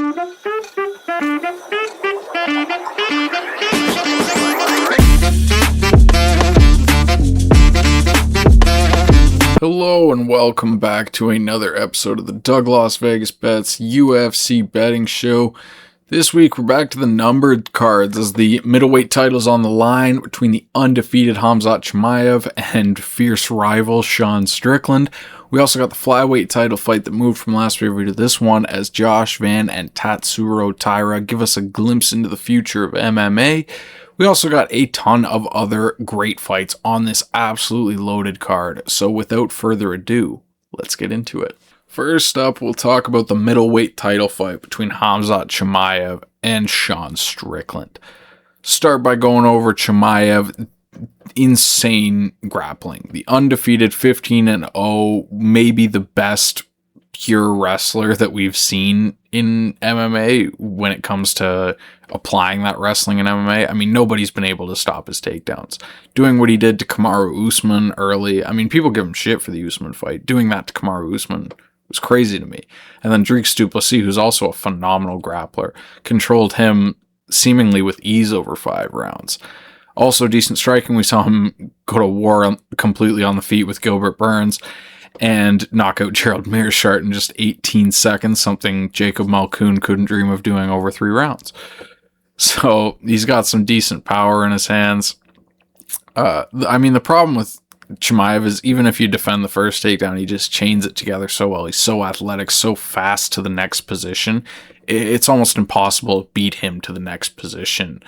Hello and welcome back to another episode of the Doug Las Vegas Bets UFC betting show. This week we're back to the numbered cards as the middleweight title's on the line between the undefeated Khamzat Chimaev and fierce rival Sean Strickland. We also got the flyweight title fight that moved from last review to this one as Josh Van and Tatsuro Taira give us a glimpse into the future of MMA. We also got a ton of other great fights on this absolutely loaded card. So without further ado, let's get into it. First up, we'll talk about the middleweight title fight between Khamzat Chimaev and Sean Strickland. Start by going over Chimaev. Insane grappling. The undefeated 15-0, maybe the best pure wrestler that we've seen in MMA when it comes to applying that wrestling in MMA. I mean, nobody's been able to stop his takedowns. Doing what he did to Kamaru Usman early. I mean, people give him shit for the Usman fight. Doing that to Kamaru Usman was crazy to me. And then Dricus du Plessis, who's also a phenomenal grappler, controlled him seemingly with ease over 5 rounds. Also decent striking. We saw him go to war completely on the feet with Gilbert Burns and knock out Gerald Meerschaert in just 18 seconds, something Jacob Malkoun couldn't dream of doing over 3 rounds. So he's got some decent power in his hands. I mean, the problem with Chimaev is even if you defend the first takedown, he just chains it together so well. He's so athletic, so fast to the next position. It's almost impossible to beat him to the next position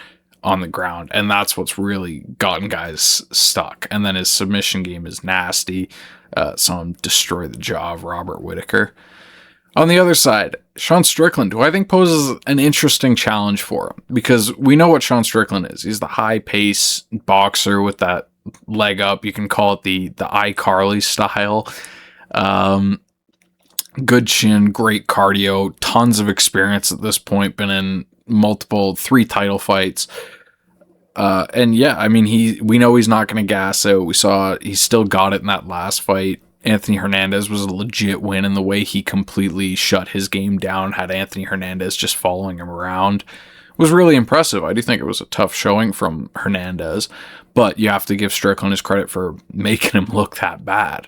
on the ground. And that's what's really gotten guys stuck. And then his submission game is nasty. Saw him destroy the jaw of Robert Whittaker. On the other side, Sean Strickland, who I think poses an interesting challenge for him, because we know what Sean Strickland is. He's the high-pace boxer with that leg up. You can call it the iCarly style. Good chin, great cardio, tons of experience at this point, been in 3 title fights. And yeah, I mean, we know he's not going to gas out. We saw he still got it in that last fight. Anthony Hernandez was a legit win in the way he completely shut his game down, had Anthony Hernandez just following him around. It was really impressive. I do think it was a tough showing from Hernandez, but you have to give Strickland his credit for making him look that bad.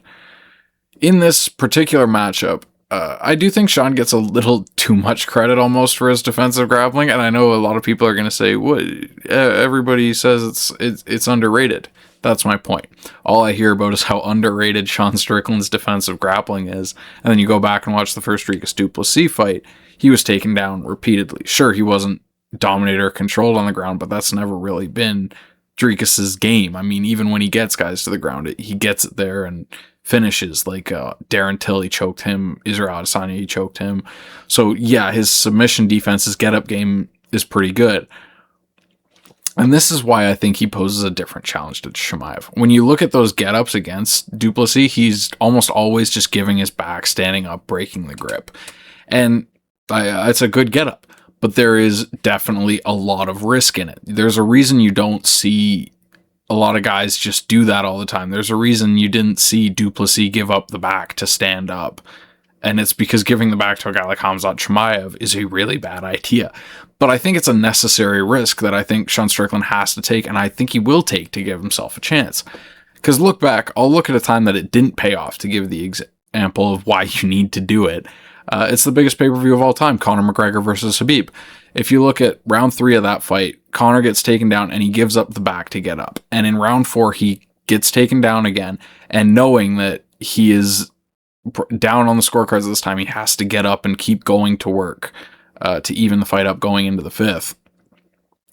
In this particular matchup, I do think Sean gets a little too much credit almost for his defensive grappling, and I know a lot of people are going to say, "What? Everybody says it's underrated." That's my point. All I hear about is how underrated Sean Strickland's defensive grappling is, and then you go back and watch the first Dricus du Plessis fight. He was taken down repeatedly. Sure, he wasn't dominated or controlled on the ground, but that's never really been Dricus's game. I mean, even when he gets guys to the ground, he gets it there and finishes, like Darren Till, he choked him. Israel Adesanya, he choked him. So yeah, his submission defense, his get-up game is pretty good. And this is why I think he poses a different challenge to Chimaev. When you look at those get-ups against du Plessis, he's almost always just giving his back, standing up, breaking the grip. And it's a good get-up, but there is definitely a lot of risk in it. There's a reason you don't see a lot of guys just do that all the time. There's a reason you didn't see du Plessis give up the back to stand up. And it's because giving the back to a guy like Khamzat Chimaev is a really bad idea. But I think it's a necessary risk that I think Sean Strickland has to take, and I think he will take to give himself a chance. Because look back, I'll look at a time that it didn't pay off to give the example of why you need to do it. It's the biggest pay-per-view of all time, Conor McGregor versus Khabib. If you look at round 3 of that fight, Conor gets taken down and he gives up the back to get up. And in round 4, he gets taken down again, and knowing that he is down on the scorecards this time, he has to get up and keep going to work to even the fight up going into the 5th.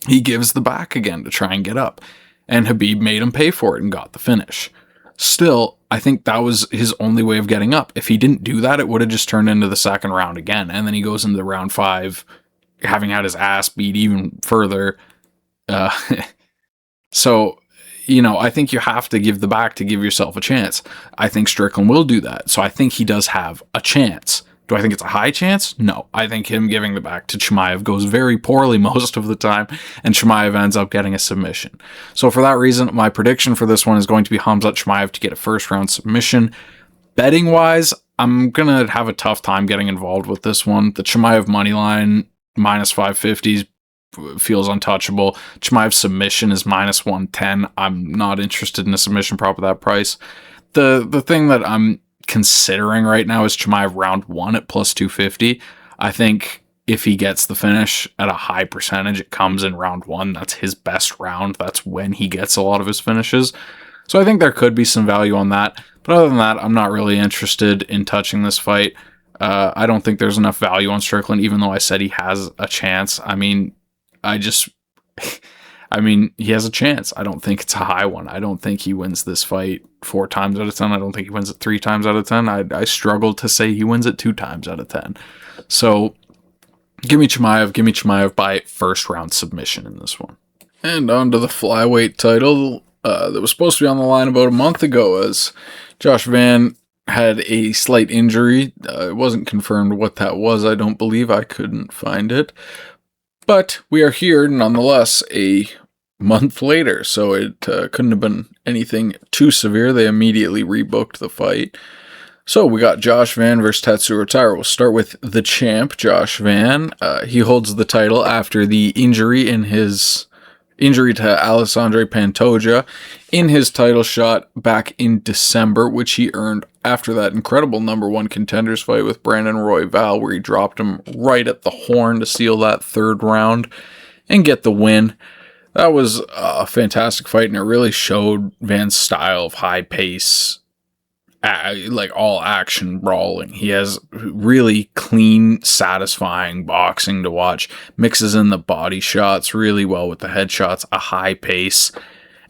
He gives the back again to try and get up, and Khabib made him pay for it and got the finish. Still, I think that was his only way of getting up. If he didn't do that, it would have just turned into the second round again, and then he goes into round 5 having had his ass beat even further. So, you know, I think you have to give the back to give yourself a chance. I think Strickland will do that. So I think he does have a chance. Do I think it's a high chance? No. I think him giving the back to Chimaev goes very poorly most of the time, and Chimaev ends up getting a submission. So for that reason, my prediction for this one is going to be Khamzat Chimaev to get a first round submission. Betting wise, I'm going to have a tough time getting involved with this one. The Chimaev money line minus 550 feels untouchable. Chimaev's submission is minus 110. I'm not interested in a submission prop at that price. The thing that I'm considering right now is Chimaev round 1 at plus 250. I think if he gets the finish at a high percentage, it comes in round 1. That's his best round. That's when he gets a lot of his finishes. So I think there could be some value on that. But other than that, I'm not really interested in touching this fight. I don't think there's enough value on Strickland, even though I said he has a chance. I mean, he has a chance. I don't think it's a high one. I don't think he wins this fight 4 times out of 10. I don't think he wins it 3 times out of 10. I struggle to say he wins it 2 times out of 10. So give me Chimaev by first round submission in this one. And on to the flyweight title that was supposed to be on the line about a month ago, as Josh Van had a slight injury. It wasn't confirmed what that was. I don't believe. I couldn't find it. But we are here nonetheless a month later, so it couldn't have been anything too severe. They immediately rebooked the fight. So we got Josh Van versus Tatsuro Taira. We'll start with the champ, Josh Van. He holds the title after the injury to Alexandre Pantoja in his title shot back in December, which he earned after that incredible number 1 contenders fight with Brandon Royval, where he dropped him right at the horn to seal that 3rd round and get the win. That was a fantastic fight, and it really showed Van's style of high pace, like all action brawling. He has really clean, satisfying boxing to watch. Mixes in the body shots really well with the head shots, a high pace.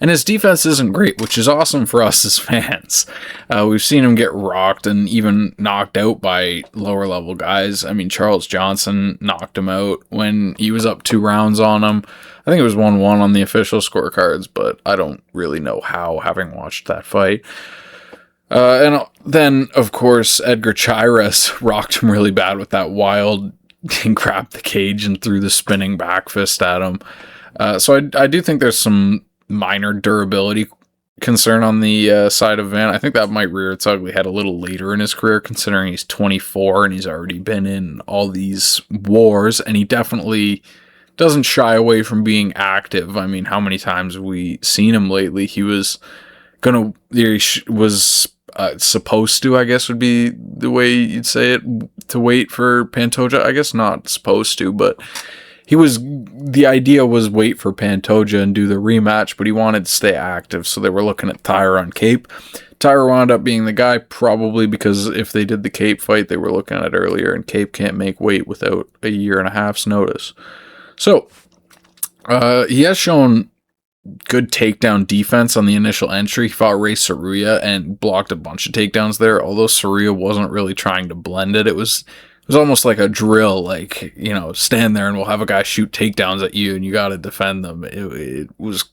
And his defense isn't great, which is awesome for us as fans. We've seen him get rocked and even knocked out by lower level guys. I mean, Charles Johnson knocked him out when he was up 2 rounds on him. I think it was 1-1 on the official scorecards, but I don't really know how, having watched that fight. And then, of course, Edgar Chairez rocked him really bad with that wild and grabbed the cage and threw the spinning back fist at him. So I do think there's some minor durability concern on the side of Van. I think that might rear its ugly head a little later in his career, considering he's 24 and he's already been in all these wars, and he definitely doesn't shy away from being active. I mean, how many times have we seen him lately? He was supposed to, I guess would be the way you'd say it, to wait for Pantoja. I guess not supposed to, but the idea was wait for Pantoja and do the rematch, but he wanted to stay active, so they were looking at Taira on Cape. Taira wound up being the guy, probably because if they did the Cape fight, they were looking at earlier, and Cape can't make weight without a 1.5 years notice. So, he has shown good takedown defense on the initial entry. He fought Ray Saruya and blocked a bunch of takedowns there, although Saruya wasn't really trying to blend it. It was almost like a drill, like, stand there and we'll have a guy shoot takedowns at you and you got to defend them. It was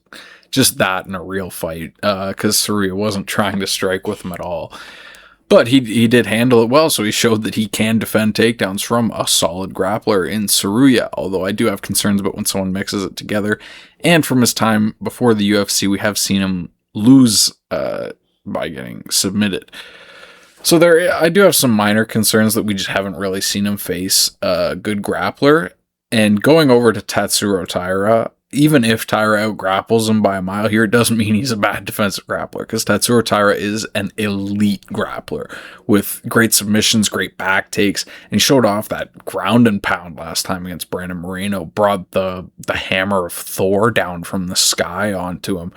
just that in a real fight, because Saruya wasn't trying to strike with him at all. But he did handle it well, so he showed that he can defend takedowns from a solid grappler in Saruya, although I do have concerns about when someone mixes it together. And from his time before the UFC, we have seen him lose by getting submitted. So I do have some minor concerns that we just haven't really seen him face a good grappler. And going over to Tatsuro Taira, even if Taira out-grapples him by a mile here, it doesn't mean he's a bad defensive grappler, because Tatsuro Taira is an elite grappler with great submissions, great back takes, and he showed off that ground and pound last time against Brandon Moreno, brought the hammer of Thor down from the sky onto him.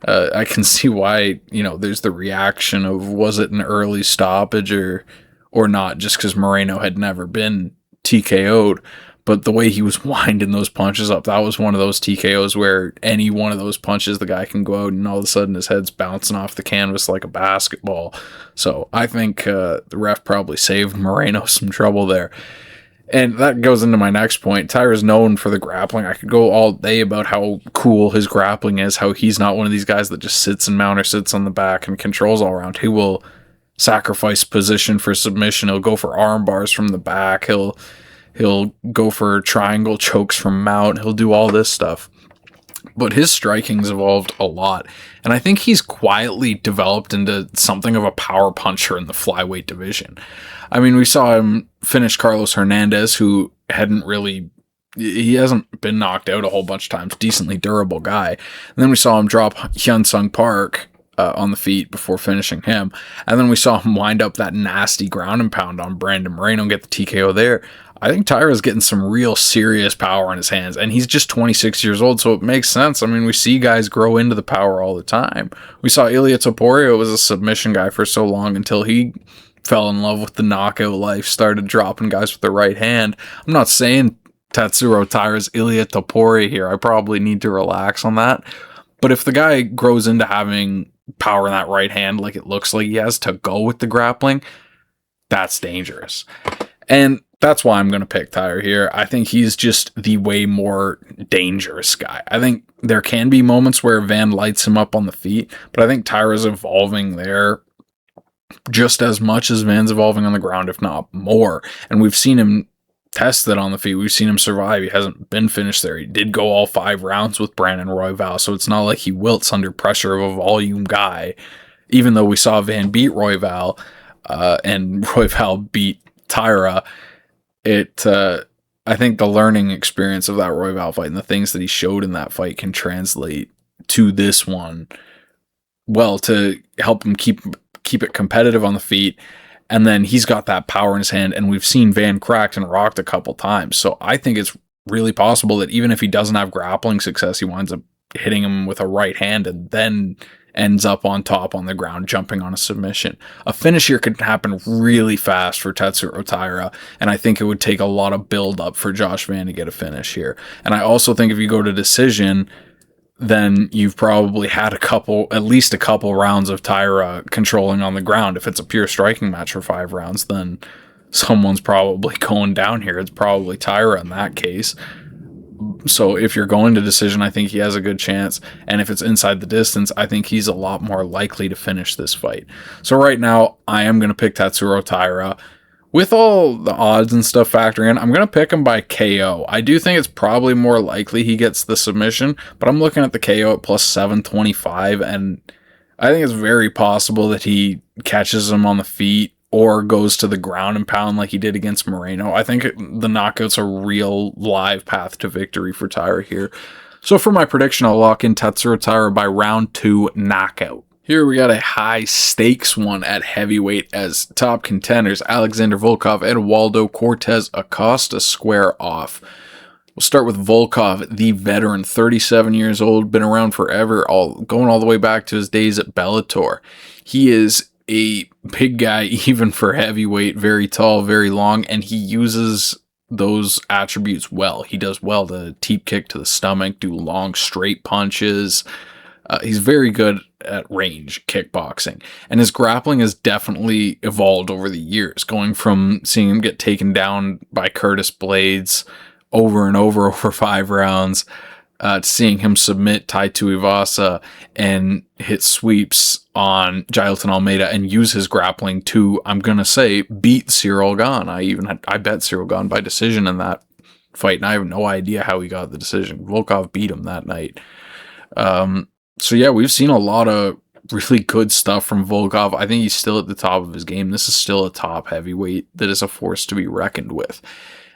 I can see why, there's the reaction of, was it an early stoppage or not, just because Moreno had never been TKO'd. But the way he was winding those punches up, that was one of those TKOs where any one of those punches, the guy can go out and all of a sudden his head's bouncing off the canvas like a basketball. So I think the ref probably saved Moreno some trouble there. And that goes into my next point. Taira's known for the grappling. I could go all day about how cool his grappling is, how he's not one of these guys that just sits in mount or sits on the back and controls all around. He will sacrifice position for submission. He'll go for arm bars from the back. He'll go for triangle chokes from mount. He'll do all this stuff. But his striking's evolved a lot. And I think he's quietly developed into something of a power puncher in the flyweight division. I mean, we saw him finish Carlos Hernandez, who hadn't really he hasn't been knocked out a whole bunch of times. Decently durable guy. And then we saw him drop Hyun-Sung Park on the feet before finishing him. And then we saw him wind up that nasty ground and pound on Brandon Moreno and get the TKO there. I think Taira's getting some real serious power in his hands, and he's just 26 years old, so it makes sense. I mean, we see guys grow into the power all the time. We saw Ilia Topuria was a submission guy for so long until he fell in love with the knockout life, started dropping guys with the right hand. I'm not saying Tatsuro Taira's Ilia Topuria here. I probably need to relax on that. But if the guy grows into having power in that right hand like it looks like he has to go with the grappling, that's dangerous. And that's why I'm going to pick Taira here. I think he's just the way more dangerous guy. I think there can be moments where Van lights him up on the feet, but I think Taira's evolving there just as much as Van's evolving on the ground, if not more. And we've seen him test it on the feet. We've seen him survive. He hasn't been finished there. He did go all 5 rounds with Brandon Royval, so it's not like he wilts under pressure of a volume guy, even though we saw Van beat Royval and Royval beat Taira. I think the learning experience of that Royval fight and the things that he showed in that fight can translate to this one well to help him keep it competitive on the feet. And then he's got that power in his hand, and we've seen Van cracked and rocked a couple times. So I think it's really possible that even if he doesn't have grappling success, he winds up hitting him with a right hand and then ends up on top on the ground, jumping on a submission. A finish here could happen really fast for Tatsuro Taira, and I think it would take a lot of build up for Josh Van to get a finish here. And I also think if you go to decision, then you've probably had at least a couple rounds of Taira controlling on the ground. If it's a pure striking match for 5 rounds, then someone's probably going down here. It's probably Taira in that case. So if you're going to decision, I think he has a good chance. And if it's inside the distance, I think he's a lot more likely to finish this fight. So right now, I am going to pick Tatsuro Taira. With all the odds and stuff factoring in, I'm going to pick him by KO. I do think it's probably more likely he gets the submission, but I'm looking at the KO at plus 725, and I think it's very possible that he catches him on the feet or goes to the ground and pound like he did against Moreno. I think the knockout's a real live path to victory for Taira here. So for my prediction, I'll lock in Tatsuro Taira by round 2 knockout. Here we got a high stakes one at heavyweight as top contenders Alexander Volkov and Waldo Cortes-Acosta square off. We'll start with Volkov, the veteran, 37 years old, been around forever, going all the way back to his days at Bellator. He is a big guy, even for heavyweight, very tall, very long, and he uses those attributes well. He does well to teep kick to the stomach, do long straight punches. He's very good at range kickboxing, and his grappling has definitely evolved over the years, going from seeing him get taken down by Curtis Blades over and over 5 rounds to seeing him submit Tai Tuivasa and hit sweeps on Jailton Almeida and use his grappling to, I'm going to say, beat Cyril Gane. I bet Cyril Gane by decision in that fight, and I have no idea how he got the decision. Volkov beat him that night. So yeah, we've seen a lot of really good stuff from Volkov. I think he's still at the top of his game. This is still a top heavyweight that is a force to be reckoned with.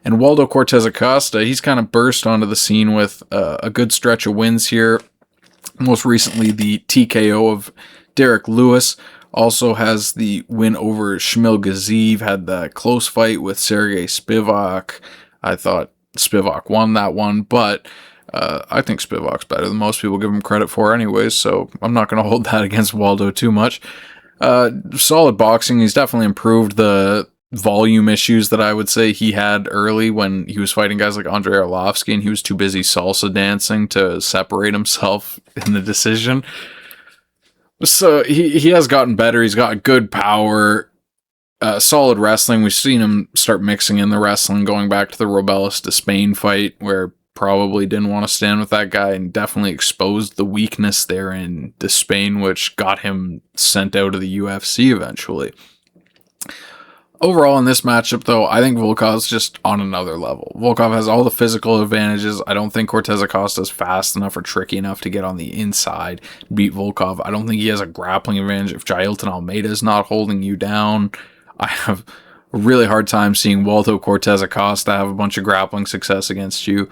And Waldo Cortes-Acosta, he's kind of burst onto the scene with a good stretch of wins here. Most recently, the TKO of Derek Lewis. Also has the win over Shmil Gaziv. Had the close fight with Sergey Spivak. I thought Spivak won that one, but I think Spivak's better than most people give him credit for anyways, so I'm not going to hold that against Waldo too much. Solid boxing. He's definitely improved the volume issues that I would say he had early when he was fighting guys like Andrei Arlovsky, and he was too busy salsa dancing to separate himself in the decision. So he has gotten better. He's got good power, solid wrestling. We've seen him start mixing in the wrestling, going back to the Robelis de Spain fight, where probably didn't want to stand with that guy and definitely exposed the weakness there in de Spain, which got him sent out of the UFC eventually. Overall in this matchup, though, I think Volkov's just on another level. Volkov has all the physical advantages. I don't think Cortes-Acosta is fast enough or tricky enough to get on the inside, beat Volkov. I don't think he has a grappling advantage if Jailton Almeida is not holding you down. I have a really hard time seeing Waldo Cortes-Acosta have a bunch of grappling success against you.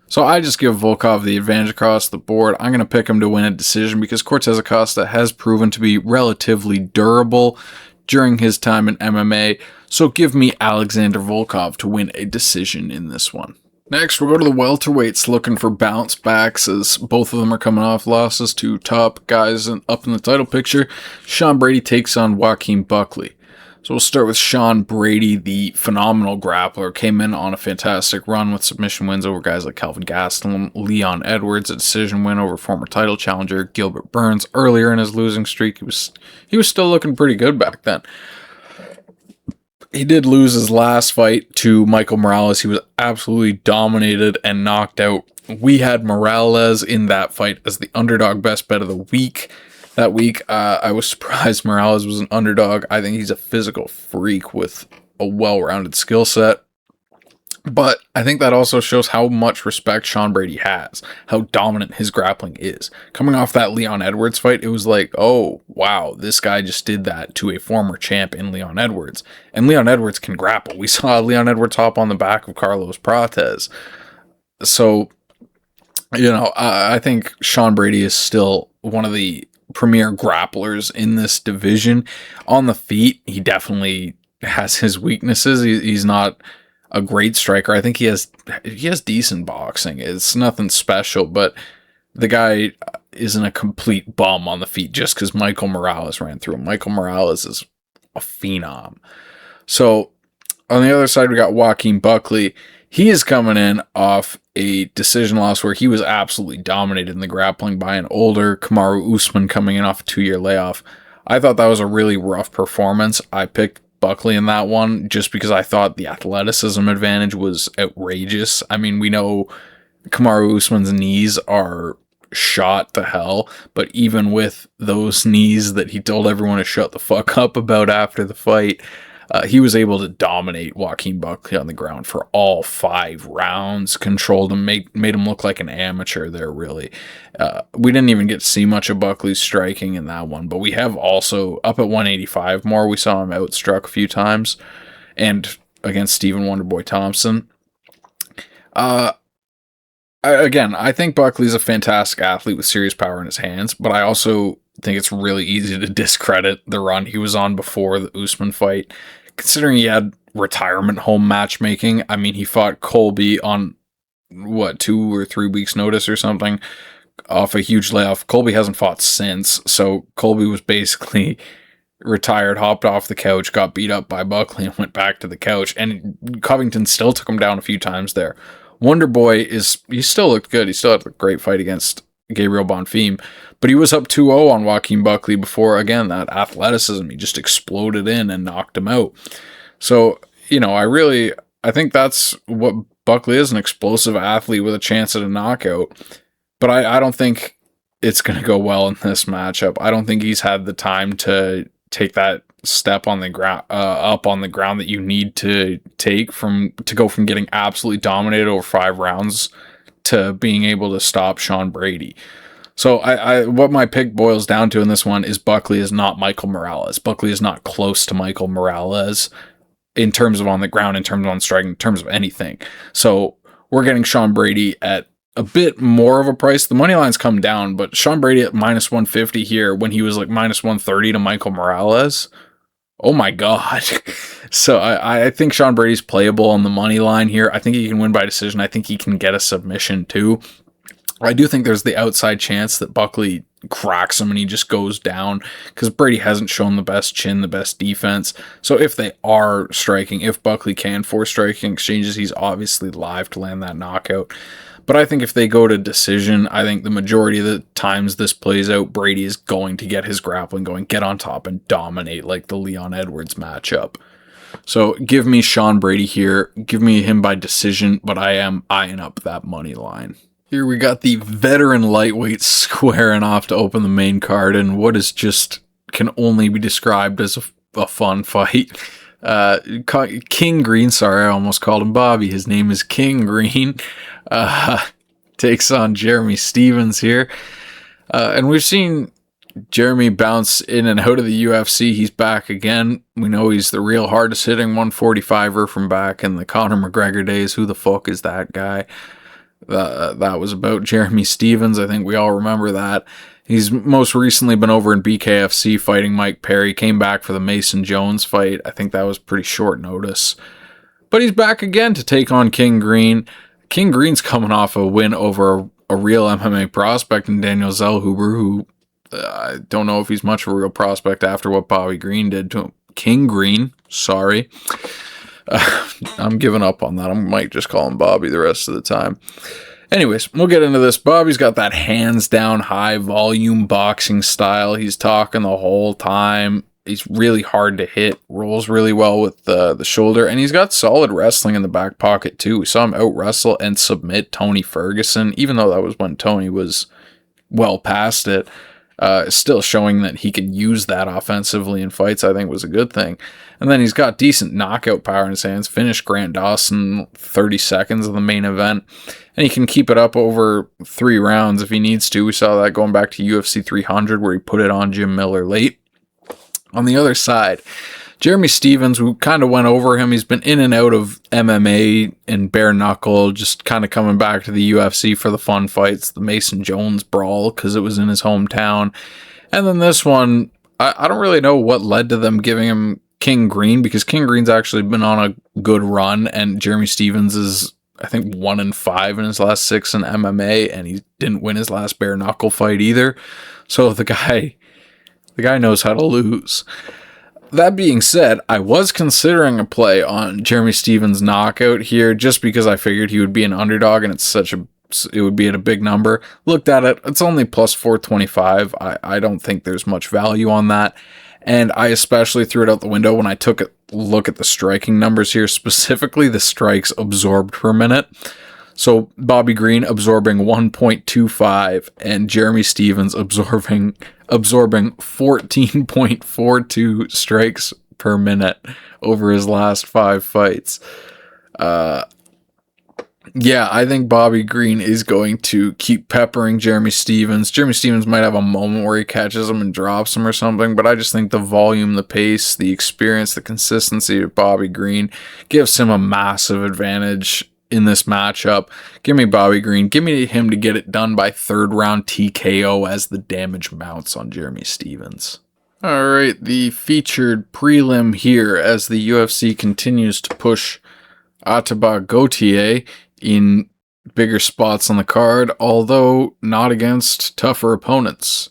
So I just give Volkov the advantage across the board. I'm going to pick him to win a decision because Cortes-Acosta has proven to be relatively durable during his time in MMA. So give me Alexander Volkov to win a decision in this one. Next, we'll go to the welterweights looking for bounce backs as both of them are coming off losses to top guys up in the title picture. Sean Brady takes on Joaquin Buckley. So we'll start with Sean Brady, the phenomenal grappler. Came in on a fantastic run with submission wins over guys like Calvin Gastelum, Leon Edwards, a decision win over former title challenger Gilbert Burns earlier in his losing streak. He was still looking pretty good back then. He did lose his last fight to Michael Morales. He was absolutely dominated and knocked out. We had Morales in that fight as the underdog best bet of the week. That week, I was surprised Morales was an underdog. I think he's a physical freak with a well-rounded skill set. But I think that also shows how much respect Sean Brady has, how dominant his grappling is. Coming off that Leon Edwards fight, it was like, oh, wow, this guy just did that to a former champ in Leon Edwards. And Leon Edwards can grapple. We saw Leon Edwards hop on the back of Carlos Prates. So, I think Sean Brady is still one of the premier grapplers in this division. On the feet, he definitely has his weaknesses. He's not a great striker. I think he has decent boxing. It's nothing special, but the guy isn't a complete bum on the feet just because Michael Morales ran through him. Michael Morales is a phenom. So on the other side, we got Joaquin Buckley. He is coming in off a decision loss where he was absolutely dominated in the grappling by an older Kamaru Usman coming in off a 2-year layoff. I thought that was a really rough performance. I picked Buckley in that one just because I thought the athleticism advantage was outrageous. I mean, we know Kamaru Usman's knees are shot to hell, but even with those knees that he told everyone to shut the fuck up about after the fight, he was able to dominate Joaquin Buckley on the ground for all 5 rounds, controlled him, made him look like an amateur there, really. We didn't even get to see much of Buckley's striking in that one, but we have also, up at 185 more, we saw him outstruck a few times, and against Stephen Wonderboy Thompson. I think Buckley's a fantastic athlete with serious power in his hands, but I also think it's really easy to discredit the run he was on before the Usman fight, considering he had retirement home matchmaking. I mean, he fought Colby on 2 or 3 weeks notice or something off a huge layoff. Colby hasn't fought since, so Colby was basically retired, hopped off the couch, got beat up by Buckley and went back to the couch, and Covington still took him down a few times there. Wonderboy he still looked good. He still had a great fight against Gabriel Bonfim, but he was up 2-0 on Joaquin Buckley before, again, that athleticism. He just exploded in and knocked him out. So, I think that's what Buckley is, an explosive athlete with a chance at a knockout. But I don't think it's going to go well in this matchup. I don't think he's had the time to take that step on the ground, up on the ground that you need to take to go from getting absolutely dominated over 5 rounds to being able to stop Sean Brady. So what my pick boils down to in this one is Buckley is not Michael Morales. Buckley is not close to Michael Morales in terms of on the ground, in terms of on striking, in terms of anything. So we're getting Sean Brady at a bit more of a price. The money line's come down, but Sean Brady at minus 150 here when he was like minus 130 to Michael Morales. Oh my God. So I think Sean Brady's playable on the money line here. I think he can win by decision. I think he can get a submission too. I do think there's the outside chance that Buckley cracks him and he just goes down because Brady hasn't shown the best chin, the best defense. So if they are striking, if Buckley can force striking exchanges, he's obviously live to land that knockout. But I think if they go to decision, I think the majority of the times this plays out, Brady is going to get his grappling going, get on top, and dominate like the Leon Edwards matchup. So give me Sean Brady here. Give me him by decision, but I am eyeing up that money line. Here we got the veteran lightweight squaring off to open the main card, and what is just can only be described as a fun fight. King Green, sorry, I almost called him Bobby. His name is King Green. Takes on Jeremy Stevens here. And we've seen Jeremy bounced in and out of the UFC. He's back again. We know he's the real hardest hitting 145er from back in the Conor McGregor days. Who the fuck is that guy? That was about Jeremy Stephens. I think we all remember that. He's most recently been over in BKFC fighting Mike Perry. Came back for the Mason Jones fight. I think that was pretty short notice. But he's back again to take on King Green. King Green's coming off a win over a real MMA prospect in Daniel Zellhuber, who I don't know if he's much of a real prospect after what Bobby Green did to him. King Green, sorry. I'm giving up on that. I might just call him Bobby the rest of the time. Anyways, we'll get into this. Bobby's got that hands down, high volume boxing style. He's talking the whole time. He's really hard to hit, rolls really well with the shoulder, and he's got solid wrestling in the back pocket too. We saw him out wrestle and submit Tony Ferguson, even though that was when Tony was well past it. Still showing that he can use that offensively in fights, I think was a good thing. And then he's got decent knockout power in his hands. Finished Grant Dawson 30 seconds of the main event. And he can keep it up over 3 rounds if he needs to. We saw that going back to UFC 300 where he put it on Jim Miller late. On the other side, Jeremy Stephens, we kind of went over him. He's been in and out of MMA and bare knuckle, just kind of coming back to the UFC for the fun fights, the Mason Jones brawl, because it was in his hometown. And then this one, I don't really know what led to them giving him King Green, because King Green's actually been on a good run, and Jeremy Stephens is, I think, 1-5 in his last 6 in MMA, and he didn't win his last bare knuckle fight either. So the guy knows how to lose. That being said, I was considering a play on Jeremy Stephens' knockout here just because I figured he would be an underdog and it would be at a big number. Looked at it, it's only plus 425. I don't think there's much value on that. And I especially threw it out the window when I took a look at the striking numbers here, specifically the strikes absorbed per minute. So Bobby Green absorbing 1.25 and Jeremy Stephens absorbing 14.42 strikes per minute over his last 5 fights. Yeah, I think Bobby Green is going to keep peppering Jeremy Stephens. Jeremy Stephens might have a moment where he catches him and drops him or something, but I just think the volume, the pace, the experience, the consistency of Bobby Green gives him a massive advantage in this matchup. Give me Bobby Green. Give me him to get it done by 3rd round TKO as the damage mounts on Jeremy Stephens. All right, the featured prelim here as the UFC continues to push Ateba Gautier in bigger spots on the card, although not against tougher opponents.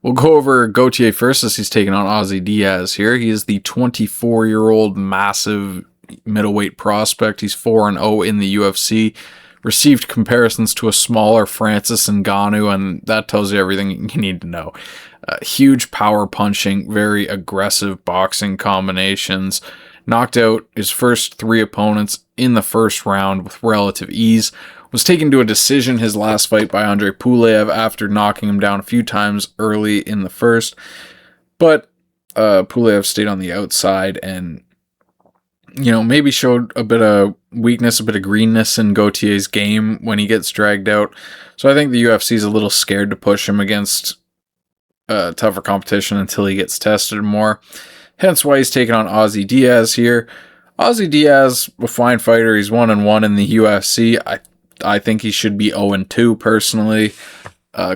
We'll go over Gautier first as he's taking on Ozzy Diaz here. He is the 24-year-old massive middleweight prospect. He's 4-0 in the UFC. Received comparisons to a smaller Francis Ngannou, and that tells you everything you need to know. Huge power punching, very aggressive boxing combinations. Knocked out his first 3 opponents in the first round with relative ease. Was taken to a decision his last fight by Andre Pulev after knocking him down a few times early in the first. But Pulev stayed on the outside and maybe showed a bit of weakness, a bit of greenness in Gautier's game when he gets dragged out. So I think the UFC is a little scared to push him against tougher competition until he gets tested more. Hence why he's taking on Ozzy Diaz here. Ozzy Diaz, a fine fighter. He's 1-1 in the UFC. I think he should be 0-2 personally.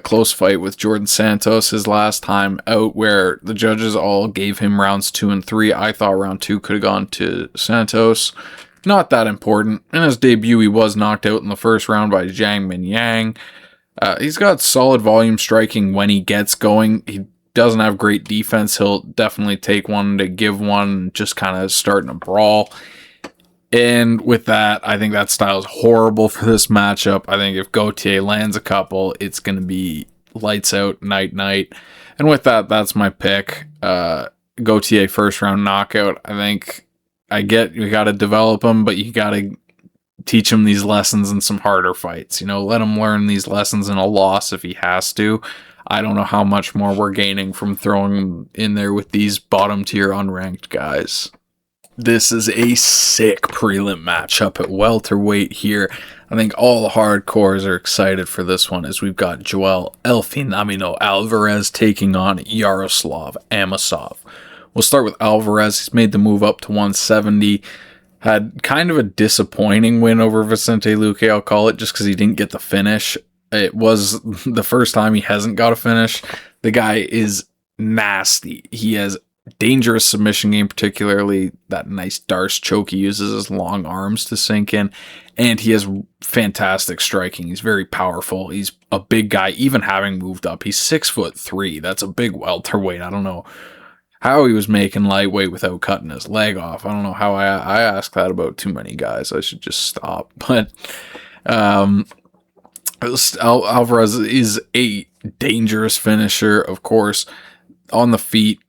Close fight with Djorden Santos his last time out, where the judges all gave him rounds 2 and 3. I thought round 2 could have gone to Santos. Not that important. In his debut, he was knocked out in the first round by Zhang Minyang. He's got solid volume striking when he gets going. He doesn't have great defense. He'll definitely take one to give one, just kind of starting a brawl. And with that, I think that style is horrible for this matchup. I think if Gautier lands a couple, it's going to be lights out, night. And with that, that's my pick. Gautier first round knockout. I think you got to develop him, but you got to teach him these lessons in some harder fights. Let him learn these lessons in a loss if he has to. I don't know how much more we're gaining from throwing him in there with these bottom tier unranked guys. This is a sick prelim matchup at welterweight here. I think all the hardcores are excited for this one, as we've got Joel El Phenomeno Álvarez taking on Yaroslav Amosov. We'll start with Álvarez. He's made the move up to 170. Had kind of a disappointing win over Vicente Luque, I'll call it, just because he didn't get the finish. It was the first time he hasn't got a finish. The guy is nasty. He has dangerous submission game, particularly that nice Darce choke. He uses his long arms to sink in, and he has fantastic striking. He's very powerful. He's a big guy, even having moved up. He's 6'3". That's a big welterweight. I don't know how he was making lightweight without cutting his leg off. I don't know how I ask that about too many guys. I should just stop. But Álvarez is a dangerous finisher, of course, on the feet.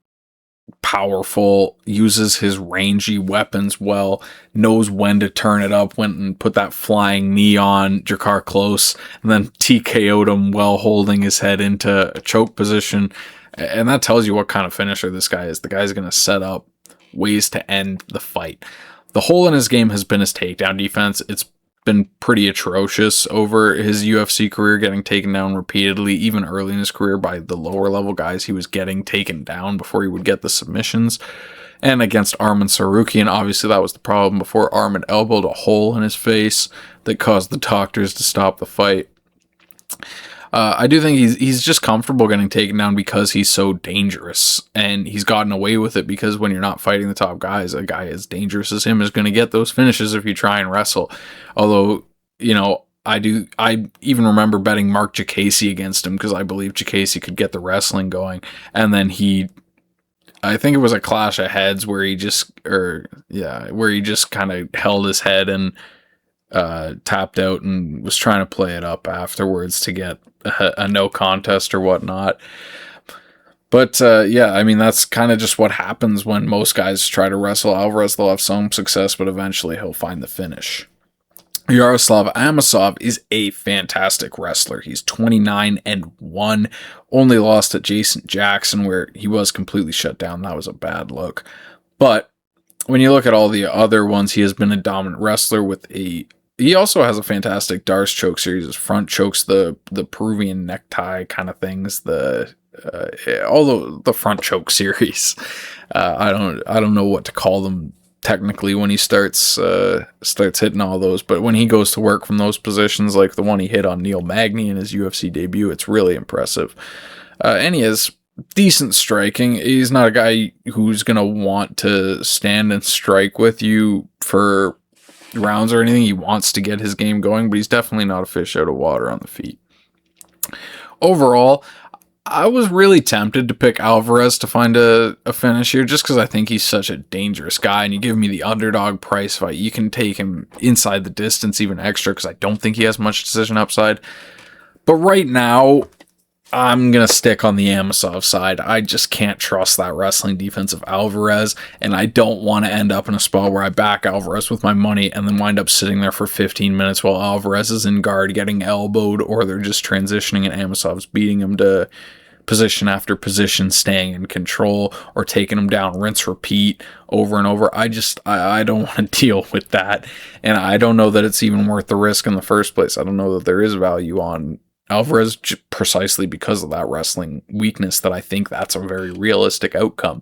Powerful, uses his rangy weapons well, knows when to turn it up, went and put that flying knee on Jakar Close, and then TKO'd him while holding his head into a choke position. And that tells you what kind of finisher this guy is. The guy's going to set up ways to end the fight. The hole in his game has been his takedown defense. It's been pretty atrocious over his UFC career, getting taken down repeatedly, even early in his career by the lower level guys. He was getting taken down before he would get the submissions. And against Arman Tsarukyan, obviously that was the problem before Arman elbowed a hole in his face that caused the doctors to stop the fight. I do think he's just comfortable getting taken down because he's so dangerous, and he's gotten away with it because when you're not fighting the top guys, a guy as dangerous as him is going to get those finishes if you try and wrestle. Although, you know, I even remember betting Mark Jacasey against him because I believe Jacasey could get the wrestling going, and then I think it was a clash of heads where he just kind of held his head and tapped out and was trying to play it up afterwards to get a no contest or whatnot. But I mean, that's kind of just what happens when most guys try to wrestle Álvarez. They'll have some success, but eventually he'll find the finish. Yaroslav Amosov is a fantastic wrestler. He's 29-1, only lost at Jason Jackson, where he was completely shut down. That was a bad look. But when you look at all the other ones, he has been a dominant wrestler he also has a fantastic Darce choke series. His front chokes, the Peruvian necktie kind of things, the front choke series. I don't know what to call them technically when he starts hitting all those, but when he goes to work from those positions, like the one he hit on Neil Magny in his UFC debut, it's really impressive. And he has decent striking. He's not a guy who's gonna want to stand and strike with you for rounds or anything. He wants to get his game going, but he's definitely not a fish out of water on the feet. Overall, I was really tempted to pick Álvarez to find a finish here, just because I think he's such a dangerous guy, and you give me the underdog price fight, you can take him inside the distance even extra, because I don't think he has much decision upside. But right now, I'm going to stick on the Amosov side. I just can't trust that wrestling defense of Álvarez, and I don't want to end up in a spot where I back Álvarez with my money and then wind up sitting there for 15 minutes while Álvarez is in guard getting elbowed, or they're just transitioning and Amosov's beating him to position after position, staying in control, or taking him down, rinse, repeat over and over. I don't want to deal with that, and I don't know that it's even worth the risk in the first place. I don't know that there is value on Álvarez precisely because of that wrestling weakness, that I think that's a very realistic outcome.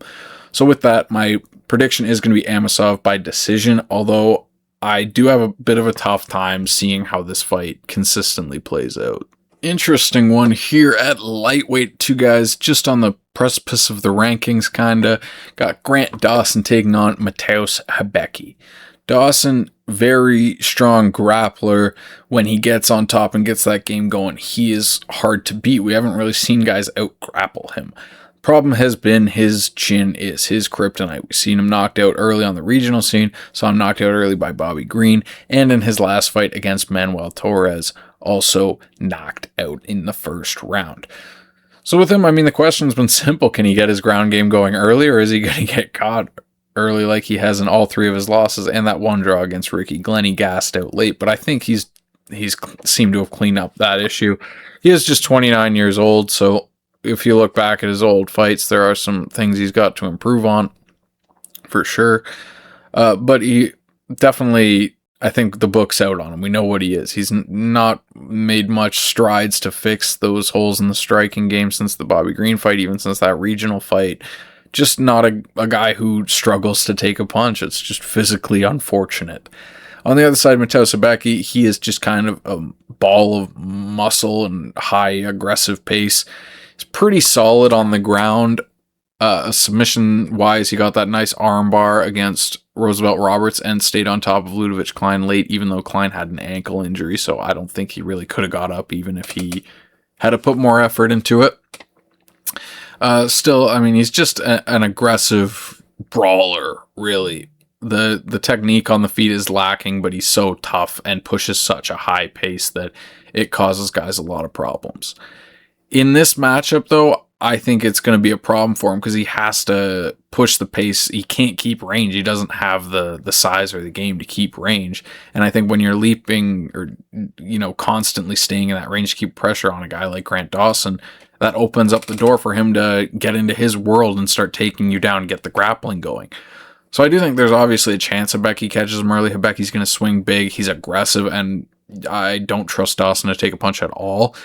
So with that, my prediction is going to be Amosov by decision, although I do have a bit of a tough time seeing how this fight consistently plays out. Interesting one here at lightweight. Two guys just on the precipice of the rankings, kinda. Got Grant Dawson taking on Mateusz Rebecki. Dawson, very strong grappler. When he gets on top and gets that game going, he is hard to beat. We haven't really seen guys out-grapple him. Problem has been his chin is his kryptonite. We've seen him knocked out early on the regional scene, saw him knocked out early by Bobby Green, and in his last fight against Manuel Torres, also knocked out in the first round. So with him, I mean, the question's been simple. Can he get his ground game going early, or is he going to get caught early like he has in all three of his losses? And that one draw against Ricky Glenn, he gassed out late, but I think he's seemed to have cleaned up that issue. He is just 29 years old, so if you look back at his old fights, there are some things he's got to improve on, for sure. But he definitely, I think the book's out on him. We know what he is. He's not made much strides to fix those holes in the striking game since the Bobby Green fight, even since that regional fight. Just not a guy who struggles to take a punch. It's just physically unfortunate. On the other side, Mateusz Rebecki, he is just kind of a ball of muscle and high aggressive pace. He's pretty solid on the ground. Submission-wise, he got that nice armbar against Roosevelt Roberts and stayed on top of Ludovic Klein late, even though Klein had an ankle injury, so I don't think he really could have got up, even if he had to put more effort into it. Still, I mean, he's just an aggressive brawler, really. The technique on the feet is lacking, but he's so tough and pushes such a high pace that it causes guys a lot of problems. In this matchup, though, I think it's going to be a problem for him because he has to push the pace. He can't keep range. He doesn't have the size or the game to keep range. And I think when you're leaping or, constantly staying in that range to keep pressure on a guy like Grant Dawson, that opens up the door for him to get into his world and start taking you down and get the grappling going. So I do think there's obviously a chance Rebecki catches him early. Rebecki's going to swing big. He's aggressive, and I don't trust Dawson to take a punch at all.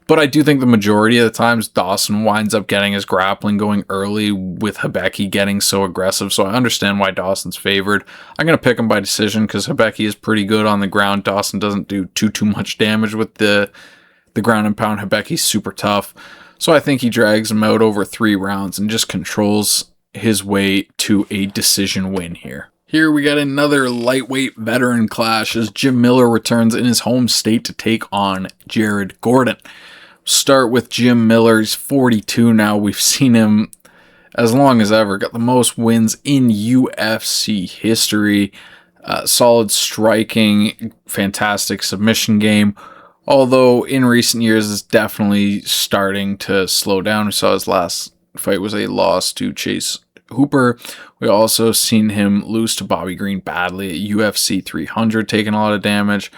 But I do think the majority of the times Dawson winds up getting his grappling going early with Rebecki getting so aggressive. So I understand why Dawson's favored. I'm going to pick him by decision because Rebecki is pretty good on the ground. Dawson doesn't do too much damage with the ground and pound. Rebecki's super tough. So I think he drags him out over 3 rounds and just controls his way to a decision win here. Here we got another lightweight veteran clash as Jim Miller returns in his home state to take on Jared Gordon. Start with Jim Miller. He's 42 now. We've seen him as long as ever. Got the most wins in UFC history. Solid striking, fantastic submission game. Although in recent years it's definitely starting to slow down. We saw his last fight was a loss to Chase Hooper. We also seen him lose to Bobby Green badly at UFC 300, taking a lot of damage.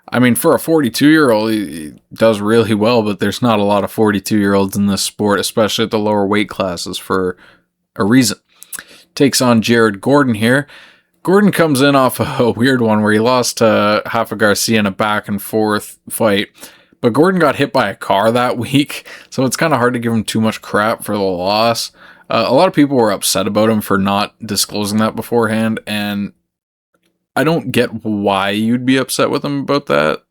I mean, for a 42-year-old, he does really well, but there's not a lot of 42-year-olds in this sport, especially at the lower weight classes, for a reason. Takes on Jared Gordon here. Gordon comes in off a weird one where he lost to Rafa Garcia in a back-and-forth fight, but Gordon got hit by a car that week, so it's kind of hard to give him too much crap for the loss. A lot of people were upset about him for not disclosing that beforehand, and I don't get why you'd be upset with him about that.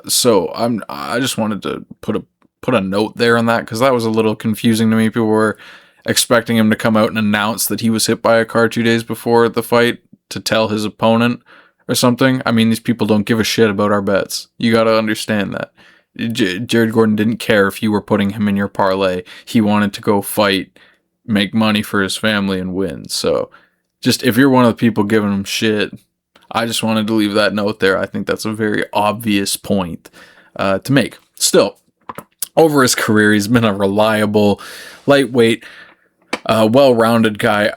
So I just wanted to put a note there on that because that was a little confusing to me. People were expecting him to come out and announce that he was hit by a car 2 days before the fight to tell his opponent or something. I mean, these people don't give a shit about our bets. You got to understand that. Jared Gordon didn't care if you were putting him in your parlay. He wanted to go fight, make money for his family, and win. So just if you're one of the people giving him shit, I just wanted to leave that note there. I think that's a very obvious point to make. Still, over his career, he's been a reliable, lightweight, well-rounded guy.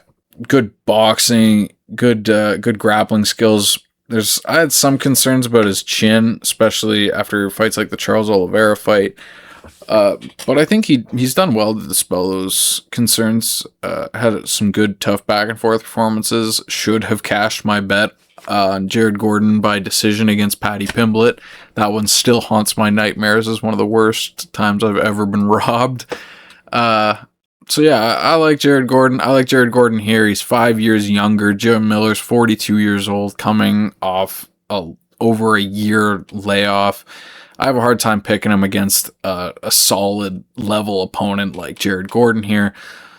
Good boxing, good grappling skills. I had some concerns about his chin, especially after fights like the Charles Oliveira fight. But I think he's done well to dispel those concerns. Had some good, tough back-and-forth performances. Should have cashed my bet on Jared Gordon by decision against Paddy Pimblett. That one still haunts my nightmares as one of the worst times I've ever been robbed. So yeah, I like Jared Gordon. I like Jared Gordon here. He's 5 years younger. Jim Miller's 42 years old, coming off over a year layoff. I have a hard time picking him against a solid level opponent like Jared Gordon here.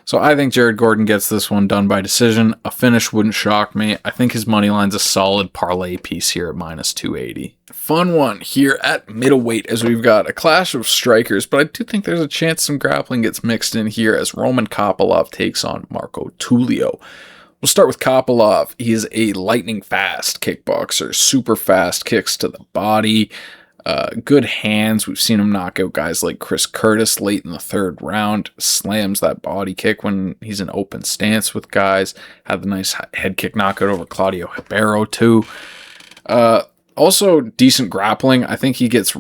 So I think Jared Gordon gets this one done by decision. A finish wouldn't shock me. I think his money line's a solid parlay piece here at minus 280. Fun one here at middleweight as we've got a clash of strikers, but I do think there's a chance some grappling gets mixed in here as Roman Kopylov takes on Marco Tulio. We'll start with Kopylov. He is a lightning fast kickboxer, super fast kicks to the body. Good hands. We've seen him knock out guys like Chris Curtis late in the 3rd round. Slams that body kick when he's in open stance with guys. Had the nice head kick knockout over Claudio Ribeiro too. Also decent grappling. I think he gets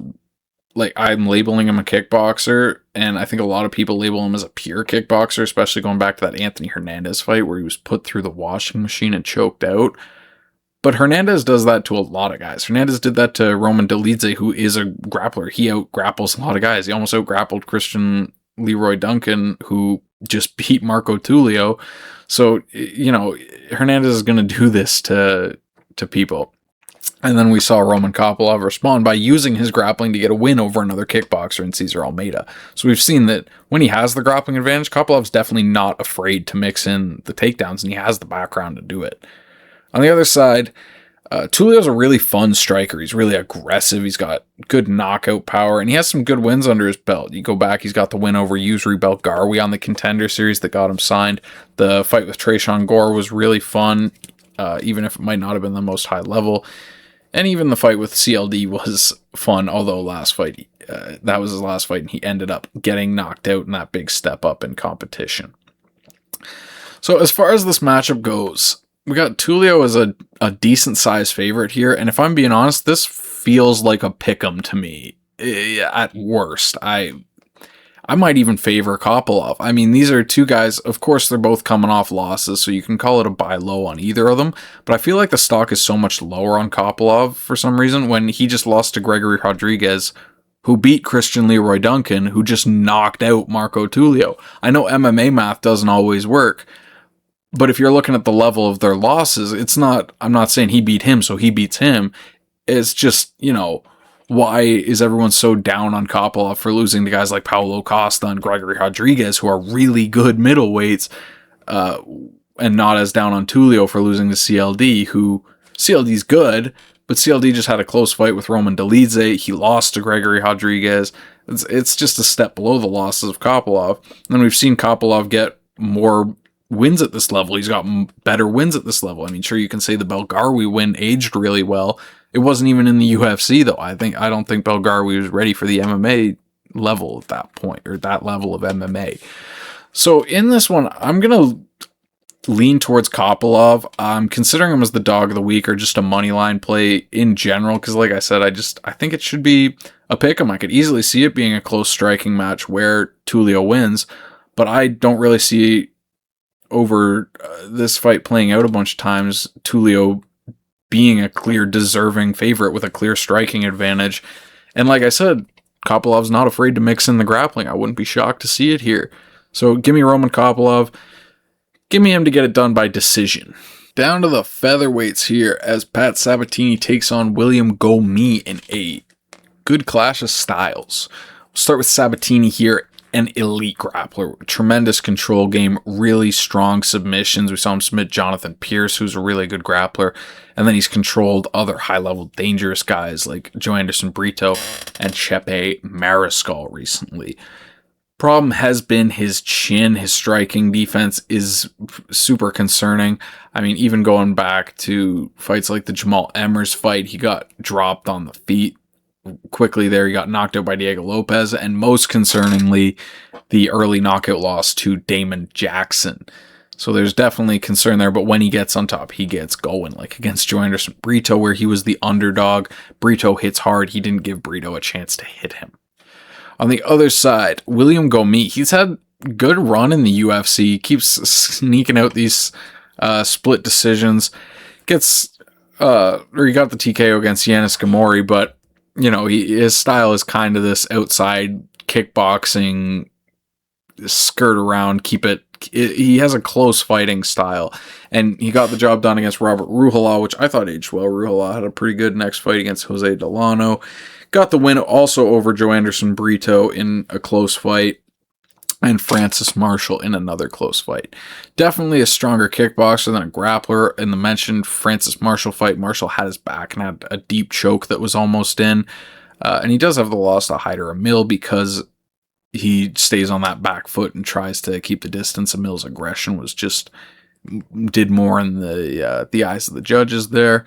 like, I'm labeling him a kickboxer, and I think a lot of people label him as a pure kickboxer, especially going back to that Anthony Hernandez fight where he was put through the washing machine and choked out. But Hernandez does that to a lot of guys. Hernandez did that to Roman Dolidze, who is a grappler. He out-grapples a lot of guys. He almost out-grappled Christian Leroy Duncan, who just beat Marco Tulio. So, you know, Hernandez is going to do this to people. And then we saw Roman Kopylov respond by using his grappling to get a win over another kickboxer in Cesar Almeida. So we've seen that when he has the grappling advantage, Kopylov's definitely not afraid to mix in the takedowns, and he has the background to do it. On the other side, Tulio's a really fun striker. He's really aggressive. He's got good knockout power, and he has some good wins under his belt. You go back, he's got the win over Yusri Belgarwi on the Contender Series that got him signed. The fight with Tresean Gore was really fun, even if it might not have been the most high level. And even the fight with CLD was fun, although last fight, that was his last fight, and he ended up getting knocked out in that big step up in competition. So as far as this matchup goes, we got Tulio as a decent size favorite here, and if I'm being honest, this feels like a pick'em to me. At worst, I might even favor Kopylov. I mean, these are two guys, of course they're both coming off losses, so you can call it a buy low on either of them, but I feel like the stock is so much lower on Kopylov for some reason when he just lost to Gregory Rodriguez, who beat Christian Leroy Duncan, who just knocked out Marco Tulio. I know MMA math doesn't always work, but if you're looking at the level of their losses, it's not, I'm not saying he beat him, so he beats him. It's just, you know, why is everyone so down on Kopylov for losing to guys like Paulo Costa and Gregory Rodriguez, who are really good middleweights, and not as down on Tulio for losing to CLD, who CLD's good, but CLD just had a close fight with Roman Dolidze. He lost to Gregory Rodriguez. It's just a step below the losses of Kopylov. And we've seen Kopylov get more wins at this level. He's got better wins at this level. I mean, sure, you can say the Belgarwi win aged really well. It wasn't even in the UFC though. I don't think Belgarwi was ready for the MMA level at that point, or that level of MMA. So in this one, I'm gonna lean towards Kopylov. I'm considering him as the dog of the week, or just a money line play in general, because like I said, I think it should be a pick'em. I could easily see it being a close striking match where Tulio wins, but I don't really see over this fight playing out a bunch of times, Tulio being a clear deserving favorite with a clear striking advantage. And like I said, Kopylov's not afraid to mix in the grappling. I wouldn't be shocked to see it here. So give me Roman Kopylov. Give me him to get it done by decision. Down to the featherweights here as Pat Sabatini takes on William Gomis in a good clash of styles. We'll start with Sabatini here. An elite grappler, tremendous control game, really strong submissions. We saw him submit Jonathan Pierce, who's a really good grappler, and then he's controlled other high-level dangerous guys like Joe Anderson Brito and Chepe Mariscal recently. Problem has been his chin. His striking defense is super concerning. I mean, even going back to fights like the Jamal Emmers fight, he got dropped on the feet quickly there. He got knocked out by Diego Lopez, and most concerningly, the early knockout loss to Damon Jackson. So there's definitely concern there, but when he gets on top, he gets going, like against Joe Anderson Brito, where he was the underdog. Brito hits hard. He didn't give Brito a chance to hit him. On the other side, William Gomis, he's had good run in the UFC, keeps sneaking out these split decisions, he got the TKO against Yanis Gamori, but you know, his style is kind of this outside kickboxing, skirt around, he has a close fighting style, and he got the job done against Robert Ruhala, which I thought aged well. Ruhala had a pretty good next fight against Jose Delano. Got the win also over Joe Anderson Brito in a close fight, and Francis Marshall in another close fight. Definitely a stronger kickboxer than a grappler. In the mentioned Francis Marshall fight, Marshall had his back and had a deep choke that was almost in. And he does have the loss to Hyder Emil because he stays on that back foot and tries to keep the distance. Emil's aggression was just, did more in the eyes of the judges there.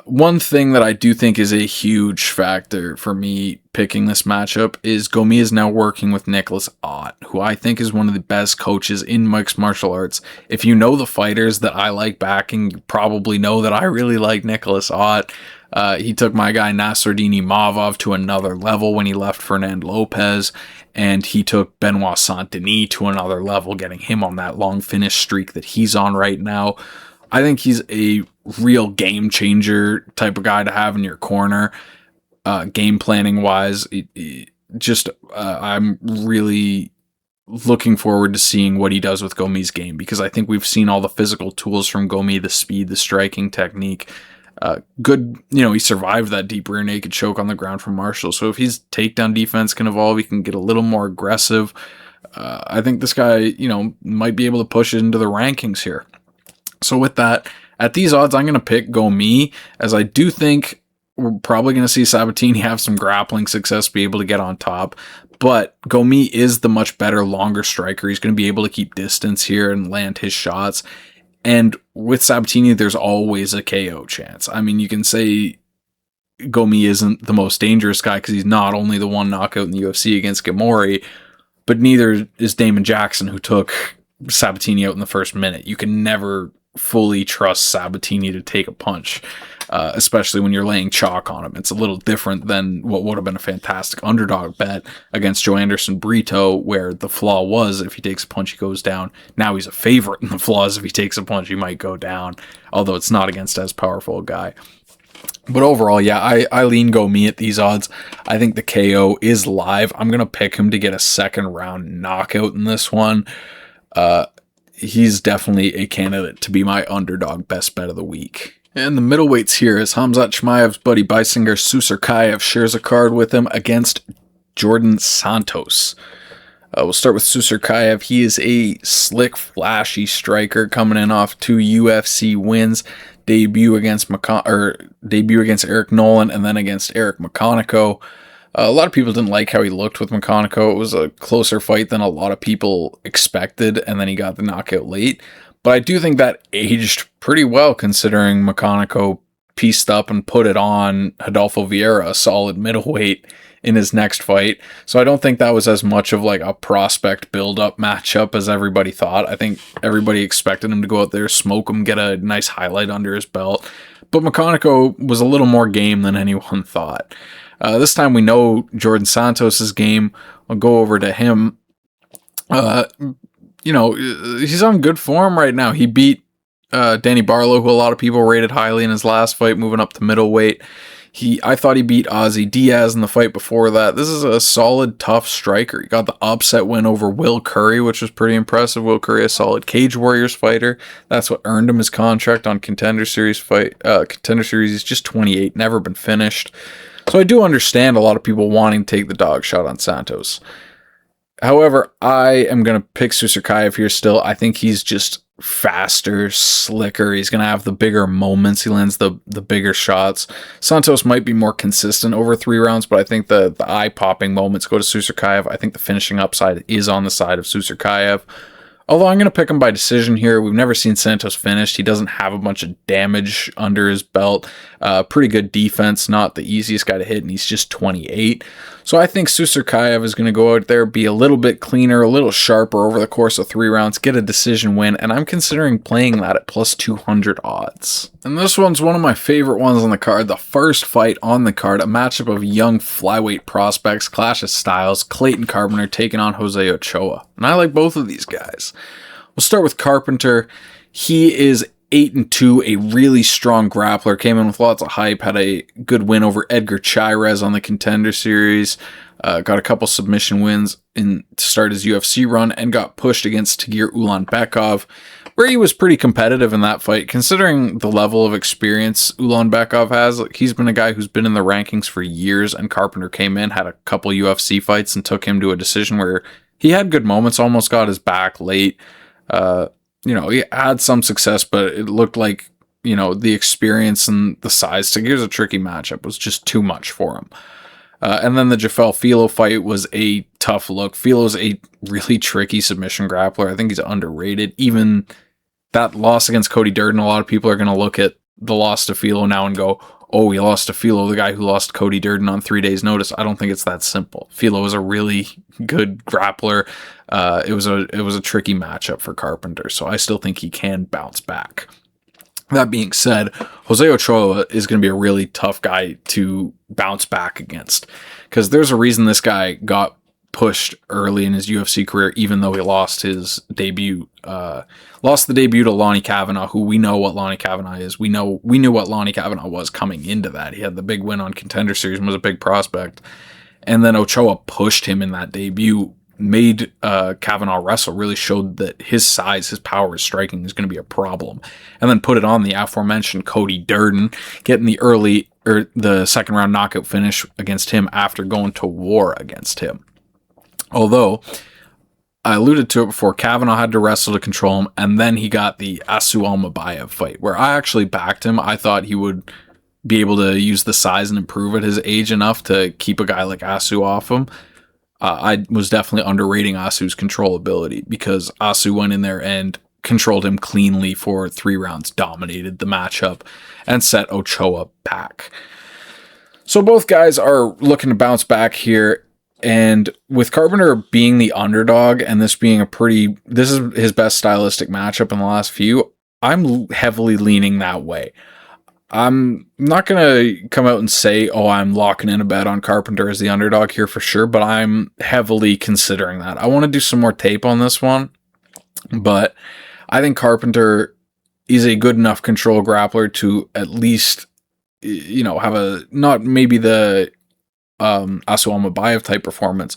One thing that I do think is a huge factor for me picking this matchup is Gomis is now working with Nicholas Ott, who I think is one of the best coaches in mixed martial arts. If you know the fighters that I like backing, you probably know that I really like Nicholas Ott. He took my guy Nassourdini Mavov to another level when he left Fernand Lopez, and he took Benoit Saint-Denis to another level, getting him on that long finish streak that he's on right now. I think he's a real game changer type of guy to have in your corner, game planning wise. I'm really looking forward to seeing what he does with Gomis' game, because I think we've seen all the physical tools from Gomis, the speed, the striking technique. He survived that deep rear naked choke on the ground from Marshall. So if his takedown defense can evolve, he can get a little more aggressive. I think this guy, might be able to push it into the rankings here. So with that, at these odds, I'm going to pick Gomis, as I do think we're probably going to see Sabatini have some grappling success, be able to get on top. But Gomis is the much better, longer striker. He's going to be able to keep distance here and land his shots. And with Sabatini, there's always a KO chance. I mean, you can say Gomis isn't the most dangerous guy because he's not only the one knockout in the UFC against Gamori, but neither is Damon Jackson, who took Sabatini out in the first minute. You can never fully trust Sabatini to take a punch, especially when you're laying chalk on him. It's a little different than what would have been a fantastic underdog bet against Joe Anderson Brito, where the flaw was if he takes a punch, he goes down. Now he's a favorite, and the flaw is if he takes a punch, he might go down, although it's not against as powerful a guy. But overall, yeah, I lean Gomis at these odds. I think the KO is live. I'm going to pick him to get a second round knockout in this one. He's definitely a candidate to be my underdog best bet of the week. And the middleweights here is Khamzat Chimaev's buddy Baisangur Susurkaev shares a card with him against Djorden Santos. We'll start with Susurkaev. He is a slick, flashy striker coming in off 2 UFC wins. Debut against Eric Nolan and then against Eric McConaughey. A lot of people didn't like how he looked with McConaughey. It was a closer fight than a lot of people expected, and then he got the knockout late. But I do think that aged pretty well, considering McConaughey pieced up and put it on Rodolfo Vieira, a solid middleweight, in his next fight. So I don't think that was as much of like a prospect build-up matchup as everybody thought. I think everybody expected him to go out there, smoke him, get a nice highlight under his belt. But McConaughey was a little more game than anyone thought. This time we know Djorden Santos' game. I'll go over to him. He's on good form right now. He beat Danny Barlow, who a lot of people rated highly in his last fight, moving up to middleweight. I thought he beat Ozzy Diaz in the fight before that. This is a solid, tough striker. He got the upset win over Will Curry, which was pretty impressive. Will Curry, a solid Cage Warriors fighter. That's what earned him his contract on Contender Series Contender Series. He's just 28, never been finished. So I do understand a lot of people wanting to take the dog shot on Santos. However, I am going to pick Susurkaev here still. I think he's just faster, slicker. He's going to have the bigger moments. He lands the bigger shots. Santos might be more consistent over 3 rounds, but I think the eye-popping moments go to Susurkaev. I think the finishing upside is on the side of Susurkaev. Although I'm going to pick him by decision here. We've never seen Santos finished. He doesn't have a bunch of damage under his belt. Pretty good defense, not the easiest guy to hit, and he's just 28. So I think Susurkaev is going to go out there, be a little bit cleaner, a little sharper over the course of 3 rounds, get a decision win, and I'm considering playing that at plus 200 odds. And this one's one of my favorite ones on the card. The first fight on the card, a matchup of young flyweight prospects, clash of styles, Clayton Carpenter taking on Jose Ochoa. And I like both of these guys. We'll start with Carpenter. He is 8-2, a really strong grappler, came in with lots of hype, had a good win over Edgar Chairez on the Contender Series, got a couple submission wins to start his UFC run, and got pushed against Tagir Ulanbekov, where he was pretty competitive in that fight, considering the level of experience Ulanbekov has. He's been a guy who's been in the rankings for years, and Carpenter came in, had a couple UFC fights, and took him to a decision where he had good moments, almost got his back late. He had some success, but it looked like, the experience and the size. Tagir's a tricky matchup. It was just too much for him. And then the Jafel Filo fight was a tough look. Filo's a really tricky submission grappler. I think he's underrated. Even that loss against Cody Djorden, a lot of people are going to look at the loss to Filo now and go, oh, he lost to Filo, the guy who lost Cody Djorden on 3 days' notice. I don't think it's that simple. Filo is a really good grappler. It was a tricky matchup for Carpenter, so I still think he can bounce back. That being said, Jose Ochoa is going to be a really tough guy to bounce back against, because there's a reason this guy got pushed early in his UFC career, even though he lost his debut. Lost the debut to Lonnie Kavanaugh, who we know what Lonnie Kavanaugh is. We knew what Lonnie Kavanaugh was coming into that. He had the big win on Contender Series and was a big prospect. And then Ochoa pushed him in that debut, made Kavanaugh wrestle, really showed that his size, his power, his striking is going to be a problem. And then put it on the aforementioned Cody Djorden, getting the second round knockout finish against him after going to war against him. Although, I alluded to it before, Kavanaugh had to wrestle to control him, and then he got the Asu Almabayev fight, where I actually backed him. I thought he would be able to use the size and improve at his age enough to keep a guy like Asu off him. I was definitely underrating Asu's control ability, because Asu went in there and controlled him cleanly for 3 rounds, dominated the matchup, and set Ochoa back. So both guys are looking to bounce back here. And with Carpenter being the underdog and this being this is his best stylistic matchup in the last few, I'm heavily leaning that way. I'm not going to come out and say, I'm locking in a bet on Carpenter as the underdog here for sure, but I'm heavily considering that. I want to do some more tape on this one, but I think Carpenter is a good enough control grappler to at least, have not maybe the Asu Almabayev type performance,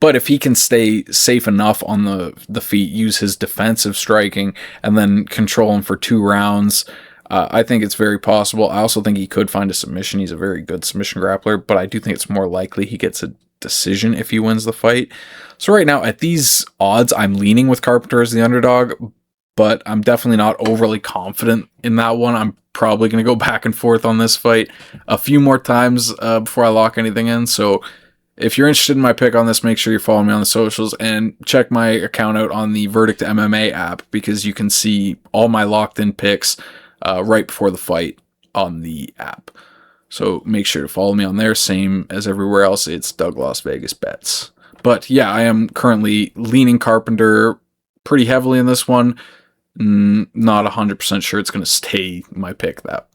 but if he can stay safe enough on the feet, use his defensive striking, and then control him for 2 rounds, I think it's very possible. I also think he could find a submission. He's a very good submission grappler, but I do think it's more likely he gets a decision if he wins the fight. So right now, at these odds, I'm leaning with Carpenter as the underdog, but I'm definitely not overly confident in that one. I'm probably going to go back and forth on this fight a few more times before I lock anything in. So if you're interested in my pick on this, make sure you're following me on the socials and check my account out on the Verdict MMA app, because you can see all my locked in picks right before the fight on the app. So make sure to follow me on there. Same as everywhere else, it's Doug Las Vegas Bets. But yeah, I am currently leaning Carpenter pretty heavily in this one. Not 100% sure it's going to stay my pick, that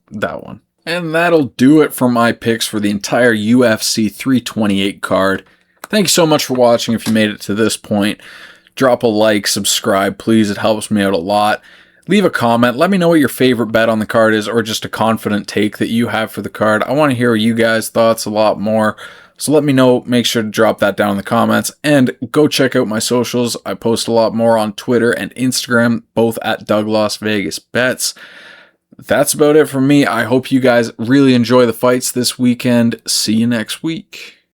one. And that'll do it for my picks for the entire UFC 328 card. Thank you so much for watching. If you made it to this point, drop a like, subscribe, please. It helps me out a lot. Leave a comment. Let me know what your favorite bet on the card is, or just a confident take that you have for the card. I want to hear you guys' thoughts a lot more. So let me know. Make sure to drop that down in the comments, and go check out my socials. I post a lot more on Twitter and Instagram, both at Doug Las Vegas Bets. That's about it for me. I hope you guys really enjoy the fights this weekend. See you next week.